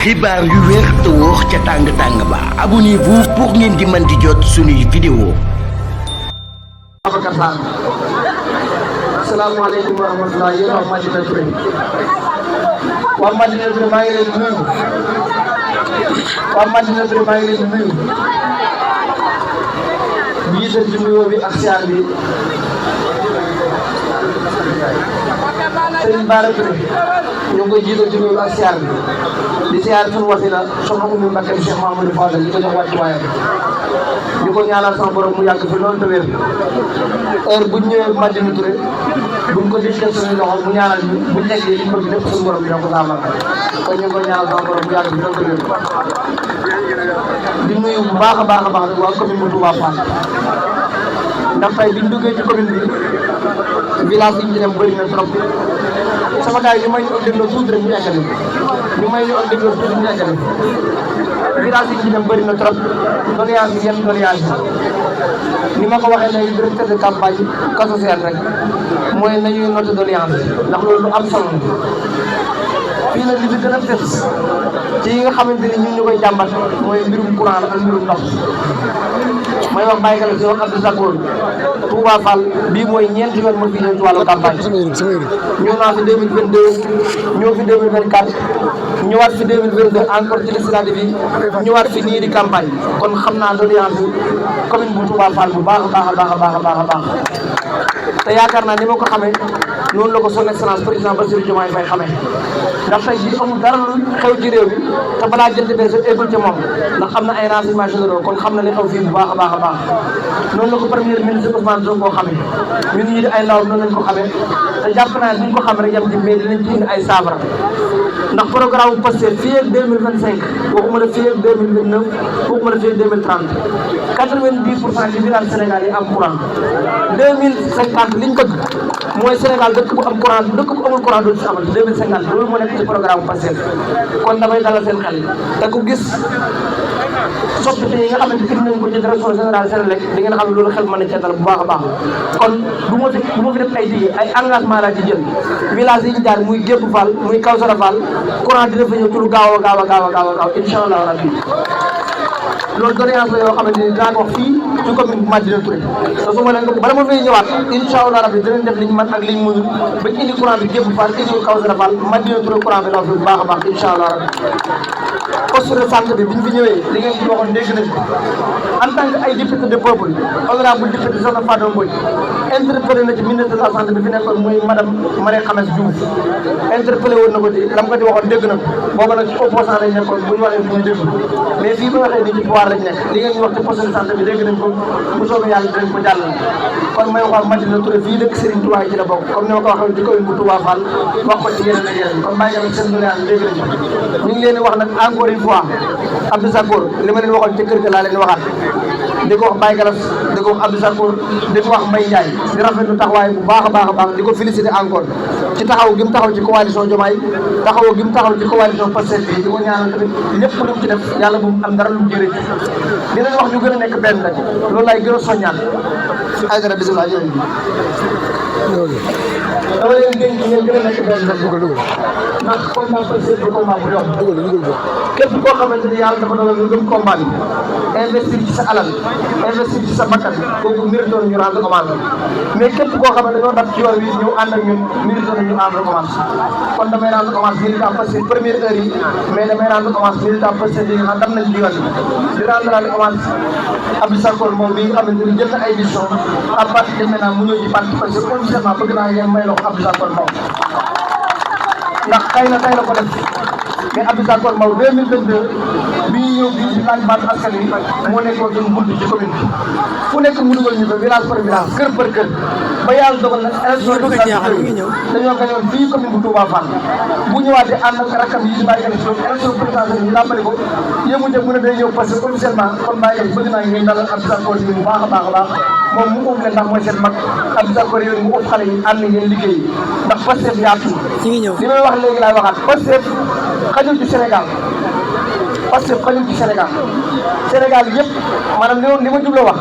xibaar yu wér te wóor ca tàng ba abonnez-vous pour ngeen di mën di jot suñuy vidéo. Asalaamaaleykum wa rahmatulah yéen waa Madina Touré waa Madina Touré maa ngi leen di nuyu waa Madina Touré maa ngi leen di nuyu di jiital ci nuyoo bi ak siyaar bi Serigne Bara Touré ñu ngi koy jiital ci nuyoo bi ak siyaar bi di siyaar suñu wasila soxna Oumy Mbacké Cheikh Mamadou Fadal di ko jox wàccuwaayam di ko ñaanal sama borom mu yàgg fi loolu te wér heure bu ñu ñëwee Madina Touré buñ ko déggee suñuy loxo mu ñaanal ñu buñ nekkee li ñu bëgg lépp suñu borom dina ko saafara kon ñu ngi koy ñaanal sama borom mu yàgg fi loolu te wér di nuyu bu baax a baax a baax rek waa commune bu Touba Fall ndax tey biñ duggee ci commune bi village yi ñu ci dem bëri na trop sama gars yi ñu may ñu ëpp dégloo tuuti rek ñu eggali ñu may ñu ëpp dégloo tuuti ñu eggali village yi ñu ci dem bëri na trop doléance yi yenn doléance yi ni ma ko waxee léegi directeur de campagne ka social rek mooy nañuy noté doléance ndax loolu lu am solo fii nag li fi gën a fës ci yi nga xamante ni ñun ñu koy jàmbat mooy mbirum courant ak mbirum ndox may wax bàyyi xel si wax Abdou Sakor Touba Fall bii mooy ñeenti yoon ma fi ñëw ci wàllu campagne ñëw naa fi 2022 ñëw fi 2024 ñëwaat fi 2022 encore ci législative bi ñëwaat fi nii di campagne kon xam naa doléance commune bu Touba Fall bu baax a baax a baax a baax a baax a baax te yaakaar naa ni ma ko xamee noonu la ko son excellence président Bassirou Diomaye Faye xamee ndax tey jii amul dara lu xew ci réew mi te balaa jënd bee sa éggul ci moom ndax xam na ay renseignements généraux kon xam na li xew fii bu baax a baax a baax noonu la ko premier ministre Ousmane Sonko xamee ñun ñii di ay ndaw noonu lañ ko xamee te jàpp naa ne duñ ko xam rek yam ci mais dinañ ci indi ay saafara ndax programme bu Pastef fii ak 2025 waxuma la fii ak 2029 waxuma la fii ak 2030 90% ci village Sénégal yi am courant 2050 liñ bëgg mooy Sénégal dëkk bu am courant dëkk bu amul courant dootu si amati 2050 loolu moo nekk ci programme Pastef kon damay dalal seen xel te ku gis soppite yi nga xamante indi nañ ko ci direction générale Sénélec di ngeen xam ne loolu xel mën na cee dal bu baax a baax kon du ma fi def ay dige ay engagement laa ci jël village yi ñu jaar muy Gépp Fall muy Kawsara Fall courant dina fa ñëw ci lu gaaw a gaaw a gaaw a gaaw a gaaw incha allah rabbi loolu doléance la yoo xamante ni dinaa ko wax fii ci commune bu Madina Touré te su ma leen ko bala ma fay ñëwaat incha allah rabbi dinañ def liñ mën ak liñ mënul bañ indi courant bi Gépp Fall indi Kawsara Fall Madina Touré courant bi law fi bu baax a baax incha allah rabbi poste de santé bi biñ fi ñëwee li ngeen ci waxoon dégg nañ ko en tant que ay député de peuple honorable député Soxna Fadou Mbodj interpellé na ci ministre de la santé bi fi nekkoon muy madame Marie Khemesse Diouf interpellé woon na ko ci lam ko ci waxoon dégg na ko booba nag ci opposant lañ nekkoon bu ñu waxee bu ñu dégg mais fii ba waxee ni ci pouvoir lañ nekk li ngeen ñu wax ci poste de santé bi dégg nañ ko bu soobee yàlla dinañ ko jàllale kon may wax Madina Touré fii dëkk Serigne Touba ci la bokk comme ni ma ko waxee ci commune bu Touba Fall wax ko ci yeneen ak yeneen kon bàyyi nga seen doléance dégg nañ ko ñu ngi leen di wax nag encore une fois Abdou Sakor li ma leen waxoon ci kër ga laa leen waxaat di ko wax Baye Galas di ko wax Abdou Sakor di ko wax Mbaye Ndiaye di rafetlu taxawaay bu baax a baax a baax di ko féliciter encore ci taxaw gi mu taxaw ci coalition Diomaye taxaw gi mu taxaw ci coalition Pastef bi di ko ñaanal tamit lépp lu mu ci def yàlla bu mu am dara lu mu jërëjëf di leen wax ñu gën a nekk benn rek loolu laay gën a soññaan ay dara bisimilah yéen dama leen dénk ngeen gën a nekk benn rek ndax combat Pastef bi combat bu yomb képp koo xamante ni yàlla dafa dogal nga gëm combat bi investir ci sa alal investir ci sa bakkan kooku mérite ñu rendre hommage mais képp koo xam ne dañoo daf ci yoon wi ñëw ànd ak ñun mérite ñu rendre hommage kon damay rendre hommage militant Pastef première heure yi mais damay rendre hommage militant Pastef yi nga xam dam nañ ci yoon di rendre hommage Abdou Sakor moom bi nga xamante ni jël na ay décision à partir de maintenant mu ñëw ci parti parce que officiellement bëgg naa ngeen may loxo Abdou Sakor moom ndax xëy na tey la ko def mais Abdou Sakor Mbow 2022 bii ñëw bii ci laaj baatu askan wi moo nekkoon suñu bunt ci commune bi fu nekk mu dugal ñu ko village par village kër par kër ba yàlla dogal nag élection dañoo gañoon fii commune bu Touba Fall bu ñëwaatee ànd ak rakam yi di bàyyi élection présidentielle ñu làmbali ko yëmute mu ne day ñëw parce que officiellement kon bàyyi bëgg naa ngeen dalal Abdou Sakor yi bu baax a baax a baax moom mu ëpp leen ndax mooy seen mag Abdou Sakor yooyu mu ëpp xale yi ànd ngeen liggéey ndax Pastef yaatu li may wax léegi laay waxaat Pastef xajul ci Sénégal Pastef xajul ci Sénégal Sénégal yëpp maanaam li ma jubloo wax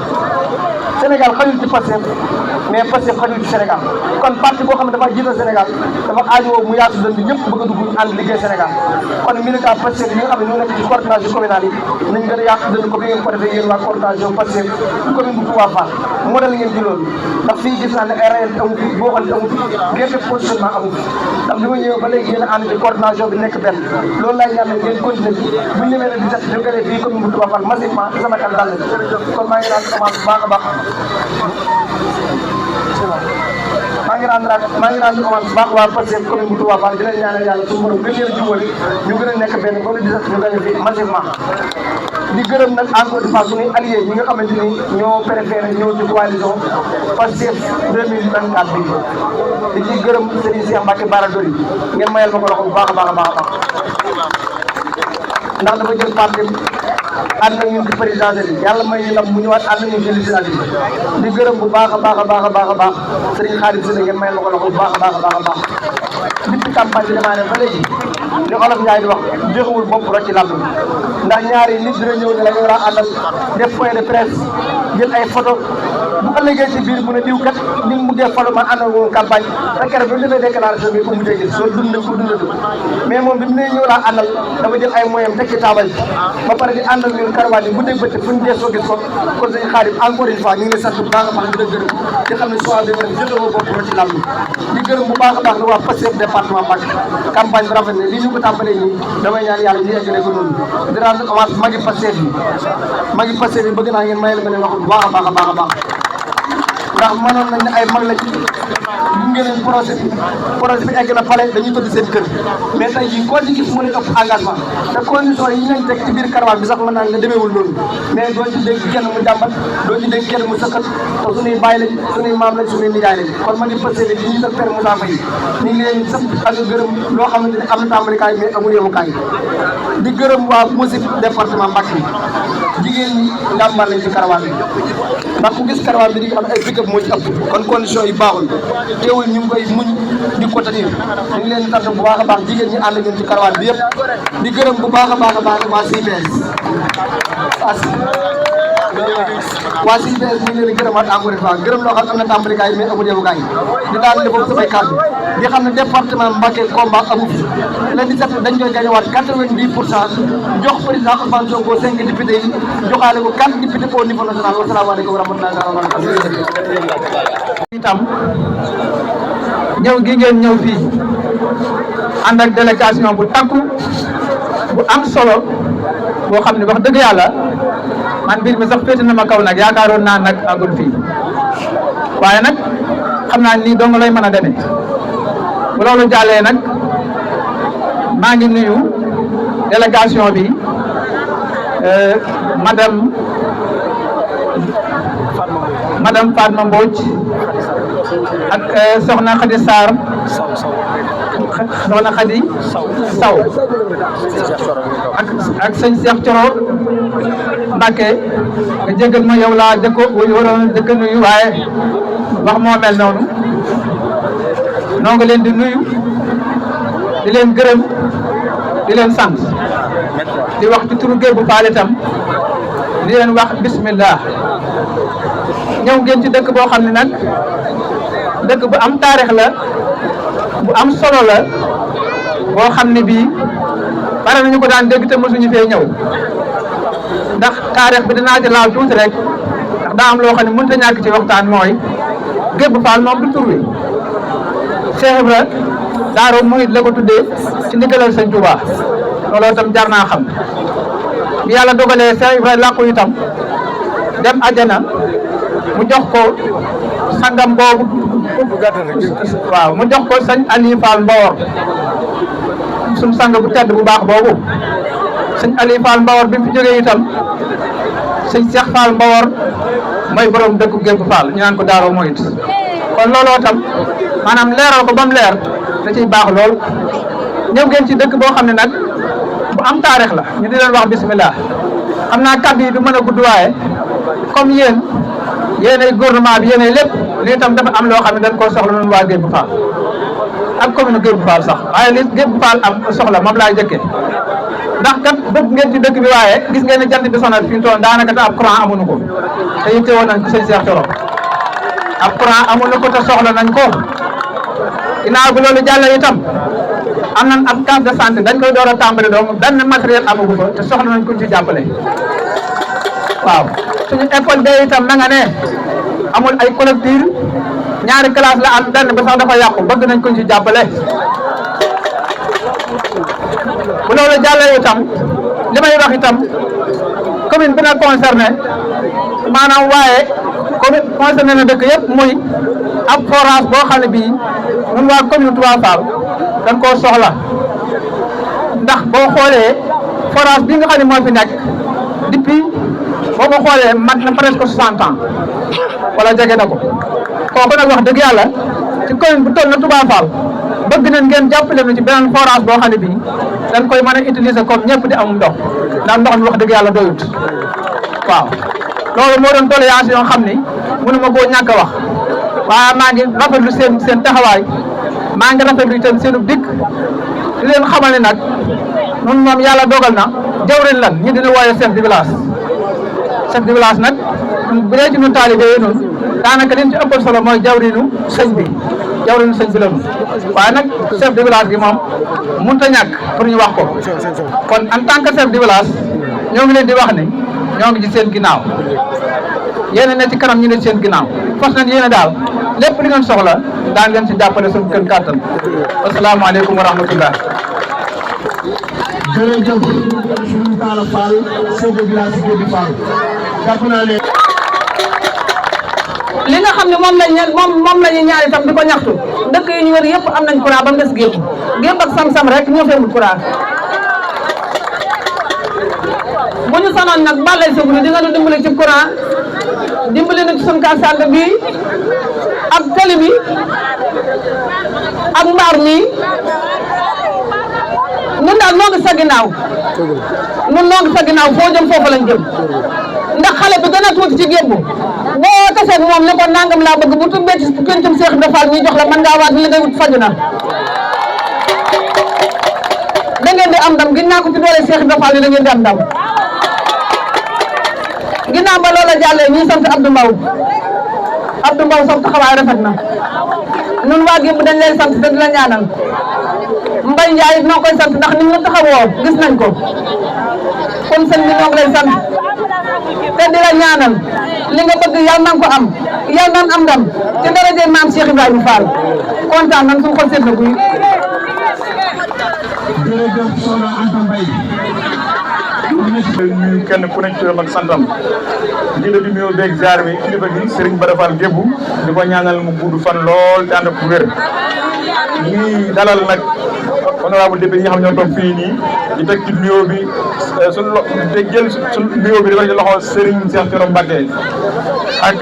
Sénégal xajul ci Pastef mais Pastef xajul ci Sénégal kon parti boo xam ne dafa jiital Sénégal dafa aajowoo mu yaatu dënd ñëpp bëgg a dugg ànd liggéey Sénégal kon militant Pastef yi nga xam ne ñoo nekk ci coordination communale yi nañ gën a yaatu dënd ko bi ngeen ko defee yéen waa coordination Pastef commune bu Touba Fall modèle ngeen ci loolu ndax fii gis naa ne ay réalité amu fi boo xam ne amu fi gerte positionnement amu fi ndax bi ma ñëwee ba léegi yéen a ànd ci coordination bi nekk benn loolu laay ñaan ngeen continuer bi bu ñu demee ne di set ñu gënee fii commune bu Touba Fall massivement sama kan dal kon maa ngi naan commencé bu baax a baax maa ngi naan commencé baax waa Pastef commune bu Touba Fall di leen ñaanal yàlla suñu borom gën leen jubóole ñu gën a nekk benn ba le 17 ñu gagné fi massivement di gërëm nag encore une fois suñuy alliés ñi nga xamante ni ñoo préféré ñëw ci coalition Pastef 2024 bi di ci gërëm Serigne Cheikh Mbacké Bara Dolly ngeen mayal ma ko loxo bu baax a baax a baax a baax ndax dafa jël parti ànd na ñun ci présidentielle yi yàlla may ñu ndam mu ñëwaat ànd nañu ci législative di gërëm bu baax a baax a baax a baax a baax Serigne Khadim Sylla ngeen mayal ma ko loxo bu baax a baax a baax a baax depuis campagne bi damaa ne ba léegi li Olof Ndiaye di wax joxewul bopp rek ci làmb ndax ñaari nit dina ñëw ne la ñu war a àndal def point de presse jël ay photo bu ëllëgee ci biir mu ne diw kat ni mu mujjee falu man àndal woon campagne te keroog bi mu defee déclaration bi ko mujjee gis loolu dund nañ ko dundatu mais moom bi mu ne ñëw laa àndal dafa jël ay moyens teg ci taabal ba pare di àndal ñun karawaan yi bu dégg bëccëg fu ñu geesoo gis ko kon sëñ Xaadim encore une fois ñu ngi lay sant bu baax a baax di la gërëm di xam ne choix bi man jëloo bopp rek ci làmb di gërëm bu baax a baax la waa Pastef département Mbacké campagne bi rafet na lii ñu ko tàmbalee nii damay ñaan yàlla ñu eggale ko noonu di rendre hommage magi Pastef yi bëgg naa ngeen may la ma ne wax bu baax a baax a baax a baax ndax mënoon nañ ne ay mag lañ gunge leen projet bi egg na pale dañuy tëdd seen kër mais tey jii koo ci gis mu ne ëpp engagement te condition yi ñu teg ci biir caravane bi sax mën naa nga demeewul loolu mais doo ci dégg kenn mu jàmbat doo ci dégg kenn mu sëkkat te suñuy bàyyi lañ suñuy maam lañ suñuy nijaay lañ kon ma ngi passé li ñu def Père Moussa Faye ñu ngi leen sëpp ak gërëm loo xamante ne am na tàmbalikaay mais amul yemukaay di gërëm waa MOSIP département Mbacké jigéen ñi njàmbaar lañ ci caravane bi ndax ku gis caravane bi di xam ay pick-up moo ci ëpp kon condition yi baaxul teewul ñu ngi koy muñ di ko tenir ñu ngi leen di sant bu baax a baax jigéen ñi ànd ñun ci caravane bi yëpp di gërëm bu baax a baax a baax waa CPS waa CPS ñu ngi leen di gërëmaat encore une fois gërëm loo xam am na tàmbalikaay mais amul yemukaay di daan defal samay kàddu di xam ne département Mbacké combat amu fi le 17 dañ koy gañewaat 90% jox président Ousmane Sonko 5 députés yi joxaale ko 4 députés au niveau national wasalaamaaleykum wa rahmatullahi wa barakatuh itam ñëw gi ngeen ñëw fii ànd ak délégation bu takku bu am solo boo xam ne wax dëgg yàlla man mbir mi sax féete na ma kaw nag yaakaaroon naa nag àggul fii waaye nag xam naa nii dong lay mën a demee bu loolu jàllee nag maa ngi nuyu délégation bi madame Fatma Mbodj ak soxna Khady Sarr soxna Khady Saw ak sëñ Cheikh Thioro Mbacké nga jégal ma yow laa waroon jëkk nuyu waaye wax moo mel noonu noo ngi leen di nuyu di leen gërëm di leen sant di wax ci turu Gueye bu Fall itam di leen wax bismillah ñëw ngeen ci dëkk boo xam ne nag dëkk bu am taarix la bu am solo la boo xam ne bii bare nañu ko daan dégg te mosuñu fee ñëw ndax taarix bi dinaa ci laal tuuti rek ndax daa am loo xam ne mënut a ñàkk ci waxtaan mooy Gueye bu Fall moom du tur wi Cheikh Ibra Daaru Muhit la ko tuddee ci ndigalal Sëñ Touba looloo itam jar naa xam bi yàlla dogalee Cheikh Ibra làqu itam dem àjjana mu jox ko sangam boobu waaw mu jox ko sëñ Aliou Fall Mbawor suñ sang bu tedd bu baax boobu sëñ Aliou Fall Mbawor bi mu fi jógee itam sëñ Cheikh Fall Mbawor mooy borom dëkku Gueye bu Fall ñu naan ko Daaru Muhit kon looloo tam maanaam leeral ko ba mu leer da ciy baax lool ñëw ngeen ci dëkk boo xam ne nag bu am taarix la ñu di leen wax bismillah xam naa kàddu yi du mën a gudd waaye comme yéenay gouvernement bi yéenay lépp lii tam dafa am loo xam ne dañ koo soxla noonu waa Gueye bu Fall ak commune Gébu Fall sax waaye li Gébu Fall am soxla moom laay jëkkee ndax kat bëgg ngeen ci dëkk bi waaye gis ngeen ne jant bi sonal fi mu toll daanaka te ab courant amuñu ko te yitte woon nañ ko sëñ Cheikh Thioro ab courant amuñu ko te soxla nañ ko ginnaaw bi loolu jàll itam am nañ ab case de santé dañ koy door a tàmbali doom benn matériel amagu fa te soxla nañ ko ci jàppale waaw suñu école de itam na nga ne amul ay collectif ñaari classe la am benn ba sax dafa yàqu bëgg nañ ko ci jàppale bu loolu jàllee itam li may wax itam commune bi na concerné maanaam waaye commune concerné na dëkk yëpp muy ab forage boo xam ne bii ñun waa commune Touba Fall dañ koo soxla ndax boo xoolee forage bi nga xam ne moo fi nekk depuis boo ko xoolee mat na presque 60 ans wala jege na ko kooku nag wax dëgg yàlla ci commune bu toll na Touba Fall bëgg nañ ngeen jàppale nu ci beneen forage boo xam ne bii dañ koy mën a utiliser comme ñëpp di amum ndox ndax ndox mi wax dëgg yàlla doyut waaw loolu moo doon doléance yoo xam ni mënuma koo ñàkk a wax waaye maa ngi rafetlu seen taxawaay maa ngi rafetlu itam seenu dikk di leen xamal ne nag ñun moom yàlla dogal na jawrin lan ñi dina wooye chef de village nag bu dee ci ñun taalibe yi noonu daanaka liñ ci ëppal solo mooy jawrinu sëñ bi la ñu waaye nag chef de village gi moom mënut a ñàkk pour ñu wax ko kon en tant que chef de village ñoo ngi leen di wax ni ñoo ngi ci seen ginnaaw yéen a ne ci kanam ñu ne ci seen ginnaaw fas nañ yéen a daal lépp li ngeen soxla daan ngeen ci jàppale suñu kën kàttan asalaamaaleykum wa rahmatullah. jërëjëf suñu Talla Fall chef de village si Gébu Fall jàpp naa ne li nga xam ne moom la ñuy ñaar itam di ko ñaxtu dëkk yi ñu wër yëpp am nañ courant ba mu des Gébu ak Sam-Sam rek ñoo feemul courant bu ñu sanoon nag balay sëb ni di nga nu dimbali ci courant dimbali na ci suñu case santé bi ak tali bi ak mbaar mi ñun daal noo ngi sa ginnaaw foo jëm foofu lañ jëm ndax xale bi gën a tuuti ci Gébu boo taseeg moom ne ko nangam laa bëgg bu tubbee ci pencum Cheikh Ibra Fall mi jox la mën ngaa waat li ngay wut faju na da ngeen di am ndam ginnaaw ko ci doole Cheikh Ibra Fall ni da ngeen di am ndam ginnaaw ba loola jàllee ñuy sant Abdou Mbow sa taxawaay rafet na ñun waa Gébu dañ lay sant te di la ñaanal Mbaye Ndiaye noo koy sant ndax ni mu taxawoo gis nañ ko kon sëñ bi ñoo ngi lay sant te di la ñaanal li nga bëgg yàlla na nga ko am yàlla na am ndam ci daraje maam Cheikh Ibrahima Fall kontaan nañ suñu xol seet na guy. jërëjëf Soxna Anta Mbaye ñu kenn ku nekk ci turam ak santam di la di nuyoo beeg ziar bi kilifa gi Serigne Bara Fall Gébu di ko ñaanal mu gudd fan lool te ànd ak wér ñu ngi dalal nag honorable député yi nga xam ñoo toog fii nii di teg ci nuyoo bi suñu te jël suñu nuyoo bi di ko ci loxo Serigne Cheikh Thioro Mbacké ak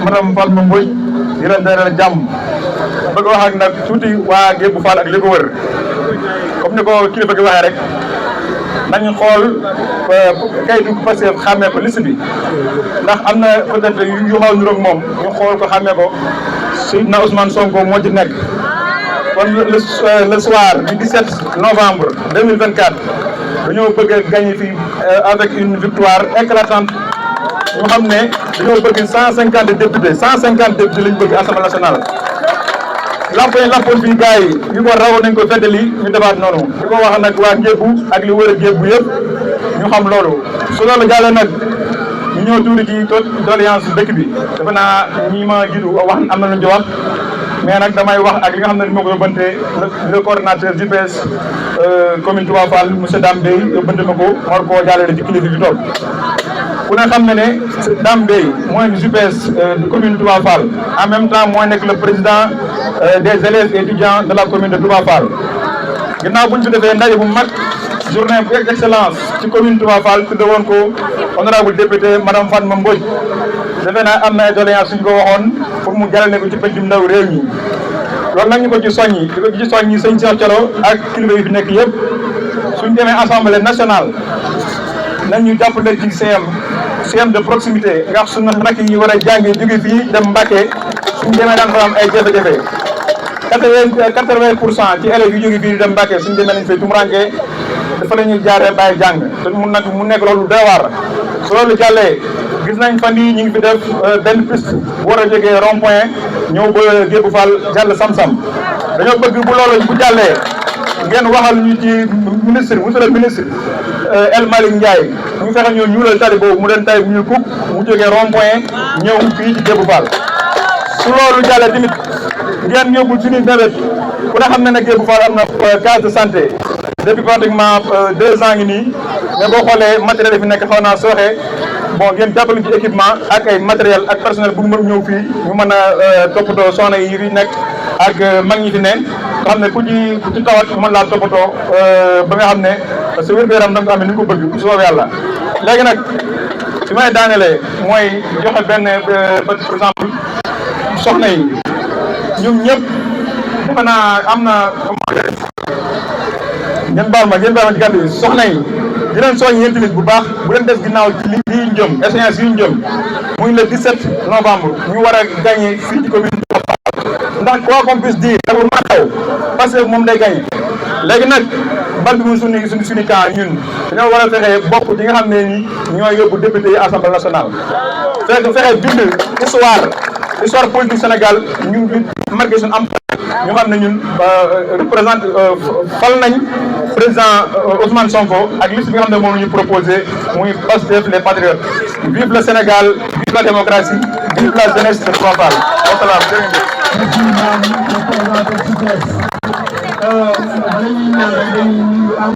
madame Fatma Mbodj di leen dalal jàmm bëgg wax ak nag tuuti waa Gébu Fall ak li ko wër comme ni ko kilifa gi waxee rek nañu xool kayitu Pastef xàmmee ko liste bi ndax am na peut-être yu xaw niroog moom ñu xool ko xàmmee ko Seydina Ousmane Sonko moo ci nekk kon le soir du 17 novembre 2024 dañoo bëgg a gagner fii avec une victoire éclatante ñu xam ne dañoo bëgg 150 députés lañu bëgg Assemblée nationale lampoon fii gars yi ko raw nañ ko feddali ñu defaat noonu di ko wax nag waa Gébu ak li wër a Gébu yëpp ñu xam loolu su loolu jàllee nag ñu ñëw tuuti ci doléance dëkk bi defe naa ñi ma jiitu wax am na lu ñu ci wax mais nag damay wax ak li nga xam ne moo ko yóbbante le coordonnateur JPS commune Touba Fall monsieur Dame Bey yóbbante ma ko war koo jàllale ci kilifa bi toog ku ne xam ne Dame Bey mooy JPS commune Touba Fall en même temps mooy nekk le président des élèves et étudiants de la commune de Touba Fall ginnaaw bu ñu fi defee ndaje bu mag journée bu excellence ci commune Touba Fall tudde woon ko honorable député madame Fatma Mbodj defe naa am na ay doléance suñ ko waxoon pour mu jàllale ko ci pencum ndaw réew mi loolu nag ñu ko ci soññi di ko ci soññi sëñ Cheikh Thioro ak kilifa yi fi nekk yëpp suñ demee assemblée nationale nañu jàppale ci CM de proximité nga xam suñu rakk yi war a jàngi jóge fii dem Mbacké suñ demee daan fa am ay jafe-jafe 80% ci élèves yu jóge fii di dem Mbacké suñu demee nañ fay tumuranke dafa la ñuy jaaree bàyyi jàng te mu nekk loolu doy waar su loolu jàllee gis nañ fan yii ñu ngi fi def benn piste bu war a jógee rond point ñëw ba Gébou Fall jàll Sam-Sam dañoo bëgg bu loolu bu jàllee ngeen waxal ñu ci ministre monsieur le ministre El Malick Ndiaye ñu fexe ñoo ñuulal tali boobu mu den tay bu ñu kuk mu jógee rond point ñëw fii ci Gébou Fall su loolu jàllee tamit ngeen yóbbul suñuy nawet ku ne xam ne ne Gébou Fall am na case de santé depuis pratiquement 2 ans ngi nii mais boo xoolee matériel yi fi nekk xaw naa sooxe bon ngeen jàppale ci équipement ak ay matériel ak personnel bu mën ñëw fii ñu mën a toppatoo soxna yi fi nekk ak mag ñi fi ne nga xam ne ku ci tawat mën laa toppatoo ba nga xam ne sa wér-gu-yaram da nga ko amee ni ko bëgg bu soobee yàlla. léegi nag fi may daanelee mooy joxe benn par exemple soxna yi ñoom ñëpp defe naa am na ngeen baal ma ci gàtt bi soxna yi di leen soññ yéen tamit bu baax bu leen des ginnaaw ci lii ñu jëm échéance yi ñu jëm muy le 17 novembre ñu war a gagné fii ci commune ndax quoi qu'on puisse dire dafa mataw parce que moom day gagné léegi nag bal bi mu suñu camp ñun dañoo war a fexe bokk ci nga xam ne ni ñooy yóbbu député yi assemblée nationale fexe bind histoire politique Sénégal ñu marqué suñu am ñu xam ne ñun représente fal nañ président Ousmane Sonko ak liste bi nga xam ne moom la ñu proposé muy Pastef les patriotes. Vive le Sénégal, vive la démocratie, vive la jeunesse de Touba Fall. Wasalaam jërëjëf.